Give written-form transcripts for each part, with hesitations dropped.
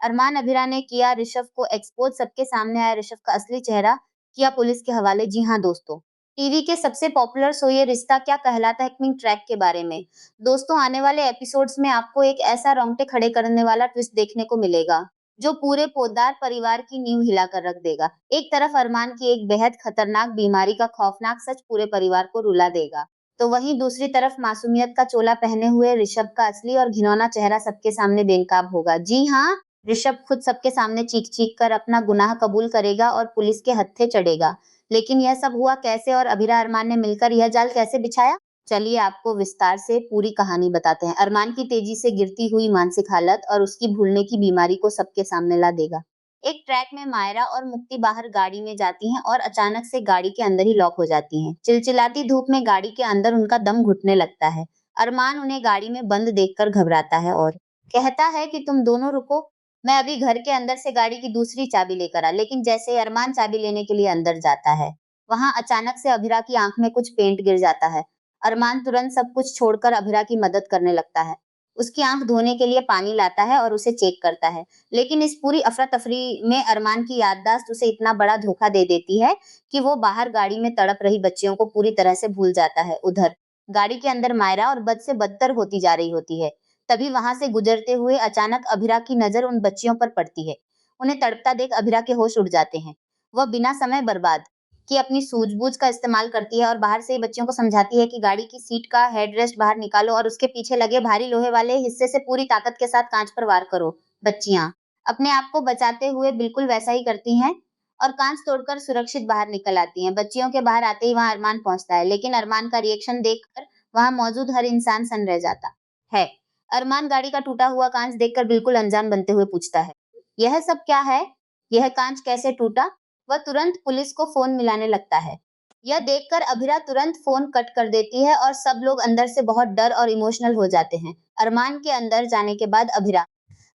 अरमान अभिरा ने किया ऋषभ को एक्सपोज, सबके सामने आया ऋषभ का असली चेहरा, किया पुलिस के हवाले। जी हाँ दोस्तों, टीवी के सबसे पॉपुलर शो ये रिश्ता क्या कहलाता है हेकमिंग ट्रैक के बारे में। दोस्तों, आने वाले एपिसोड्स में आपको एक ऐसा रोंगटे खड़े करने वाला ट्विस्ट देखने को मिलेगा जो पूरे पोद्दार परिवार की नींव हिलाकर रख देगा। एक तरफ अरमान की एक बेहद खतरनाक बीमारी का खौफनाक सच पूरे परिवार को रुला देगा, तो वहीं दूसरी तरफ मासूमियत का चोला पहने हुए ऋषभ का असली और घिनौना चेहरा सबके सामने बेनकाब होगा। जी हाँ, ऋषभ खुद सबके सामने चीख-चीख कर अपना गुनाह कबूल करेगा और पुलिस के हत्थे चढ़ेगा। लेकिन यह सब हुआ कैसे और अभिरा अरमान ने मिलकर यह जाल कैसे बिछाया? चलिए आपको विस्तार से पूरी कहानी बताते हैं। अरमान की तेजी से गिरती हुई मानसिक हालत और उसकी भूलने की बीमारी को सबके सामने ला देगा। एक ट्रैक में मायरा और मुक्ति बाहर गाड़ी में जाती हैं और अचानक से गाड़ी के अंदर ही लॉक हो जाती हैं। चिलचिलाती धूप में गाड़ी के अंदर उनका दम घुटने लगता है। अरमान उन्हें गाड़ी में बंद देखकर घबराता है और कहता है कि तुम दोनों रुको, मैं अभी घर के अंदर से गाड़ी की दूसरी चाबी लेकर आ। लेकिन जैसे ही अरमान चाबी लेने के लिए अंदर जाता है, वहां अचानक से अभिरा की आंख में कुछ पेंट गिर जाता है। अरमान तुरंत सब कुछ छोड़कर अभिरा की मदद करने लगता है। उसकी आंख धोने के लिए पानी लाता है और उसे चेक करता है। लेकिन इस पूरी अफरा-तफरी में अरमान की याददाश्त उसे इतना बड़ा धोखा दे देती है कि वो बाहर गाड़ी में तड़प रही बच्चियों को पूरी तरह से भूल जाता है। उधर गाड़ी के अंदर मायरा और बद से बदतर होती जा रही होती है। तभी वहां से गुजरते हुए अचानक अभिरा की नजर उन बच्चियों पर पड़ती है। उन्हें तड़पता देख अभिरा के होश उड़ जाते हैं। वह बिना समय बर्बाद किए अपनी सूझबूझ का इस्तेमाल करती है और बाहर से ही बच्चियों को समझाती है कि गाड़ी की सीट का हेडरेस्ट बाहर निकालो और उसके पीछे लगे भारी लोहे वाले हिस्से से पूरी ताकत के साथ कांच पर वार करो। बच्चियां अपने आप को बचाते हुए बिल्कुल वैसा ही करती हैं और कांच तोड़कर सुरक्षित बाहर निकल आती हैं। बच्चियों के बाहर आते ही वहां अरमान पहुंचता है, लेकिन अरमान का रिएक्शन देखकर वहां मौजूद हर इंसान सन रह जाता है। अरमान गाड़ी का टूटा हुआ कांच देखकर बिल्कुल अनजान बनते हुए पूछता है, यह सब क्या है? यह कांच कैसे टूटा? वह तुरंत पुलिस को फोन मिलाने लगता है। यह देखकर अभिरा तुरंत फोन कट कर देती है और सब लोग अंदर से बहुत डर और इमोशनल हो जाते हैं। अरमान के अंदर जाने के बाद अभिरा,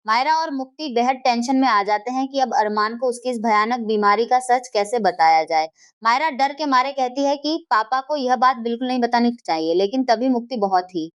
मायरा और मुक्ति बेहद टेंशन में आ जाते हैं कि अब अरमान को उसकी इस भयानक बीमारी का सच कैसे बताया जाए। मायरा डर के मारे कहती है कि पापा को यह बात बिल्कुल नहीं बतानी चाहिए, लेकिन तभी मुक्ति बहुत ही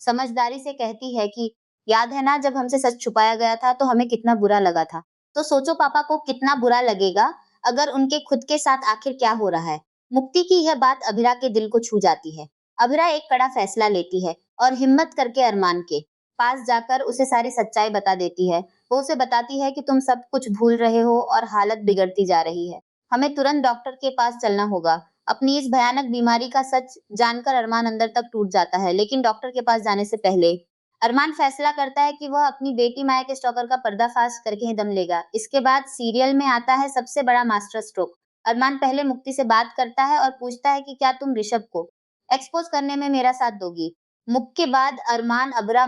समझदारी से कहती है कि याद है ना, जब हमसे सच छुपाया गया था तो हमें कितना बुरा लगा था। तो सोचो पापा को कितना बुरा लगेगा अगर उनके खुद के साथ आखिर क्या हो रहा है। मुक्ति की यह बात अभिरा के दिल को छू जाती है। अभिरा एक कड़ा फैसला लेती है और हिम्मत करके अरमान के पास जाकर उसे सारी सच्चाई बता देती है। वो उसे बताती है कि तुम सब कुछ भूल रहे हो और हालत बिगड़ती जा रही है। हमें तुरंत डॉक्टर के पास चलना होगा। अपनी इस भयानक बीमारी का सच जानकर अरमान अंदर तक टूट जाता है, लेकिन डॉक्टर के पास जाने से पहले अरमान फैसला करता है कि वह अपनी बेटी माया के स्टॉकर का पर्दाफाश करके ही दम लेगा। इसके बाद सीरियल में आता है सबसे बड़ा मास्टर स्ट्रोक। अरमान पहले मुक्ति से बात करता है और पूछता है कि क्या तुम ऋषभ को एक्सपोज करने में मेरा साथ दोगी। मुक्ति के बाद अरमान, अबरा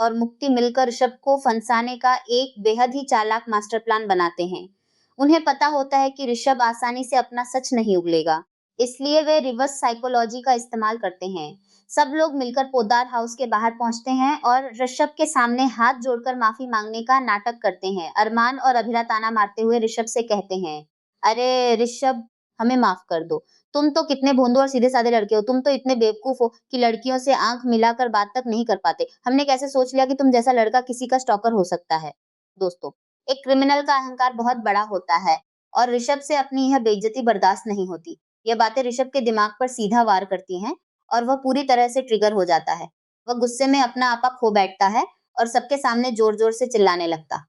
और मुक्ति मिलकर ऋषभ को फंसाने का एक बेहद ही चालाक मास्टर प्लान बनाते हैं। उन्हें पता होता है कि ऋषभ आसानी से अपना सच नहीं उगलेगा, इसलिए वे रिवर्स साइकोलॉजी का इस्तेमाल करते हैं। सब लोग मिलकर पोद्दार हाउस के बाहर पहुंचते हैं और ऋषभ के सामने हाथ जोड़कर माफी मांगने का नाटक करते हैं। अरमान और अभिरा ताना मारते हुए ऋषभ से कहते हैं, अरे ऋषभ, हमें माफ कर दो। तुम तो कितने भोंदू और सीधे साधे लड़के हो। तुम तो इतने बेवकूफ हो कि लड़कियों से आंख मिलाकर बात तक नहीं कर पाते। हमने कैसे सोच लिया कि तुम जैसा लड़का किसी का स्टॉकर हो सकता है। दोस्तों, एक क्रिमिनल का अहंकार बहुत बड़ा होता है और ऋषभ से अपनी यह बेइज्जती बर्दाश्त नहीं होती। यह बातें ऋषभ के दिमाग पर सीधा वार करती हैं और वह पूरी तरह से ट्रिगर हो जाता है। वह गुस्से में अपना आपा खो बैठता है और सबके सामने जोर-जोर से चिल्लाने लगता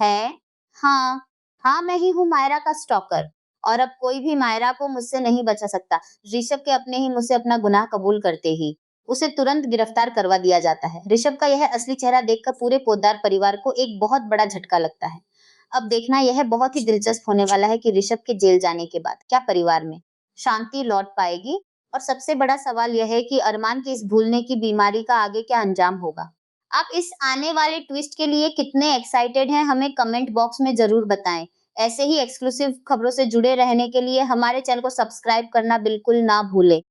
है, हाँ, हाँ मैं ही हूँ मायरा का स्टॉकर और अब कोई भी मायरा को मुझसे नहीं बचा सकता। ऋषभ के अपने ही मुँह से अपना गुनाह कबूल करते ही उसे तुरंत गिरफ्तार करवा दिया जाता है। ऋषभ का यह असली चेहरा देखकर पूरे पोद्दार परिवार को एक बहुत बड़ा झटका लगता है। अब देखना यह बहुत ही दिलचस्प होने वाला है कि ऋषभ के जेल जाने के बाद क्या परिवार में शांति लौट पाएगी, और सबसे बड़ा सवाल यह है कि अरमान की इस भूलने की बीमारी का आगे क्या अंजाम होगा। आप इस आने वाले ट्विस्ट के लिए कितने एक्साइटेड हैं, हमें कमेंट बॉक्स में जरूर बताएं। ऐसे ही एक्सक्लूसिव खबरों से जुड़े रहने के लिए हमारे चैनल को सब्सक्राइब करना बिल्कुल ना भूलें।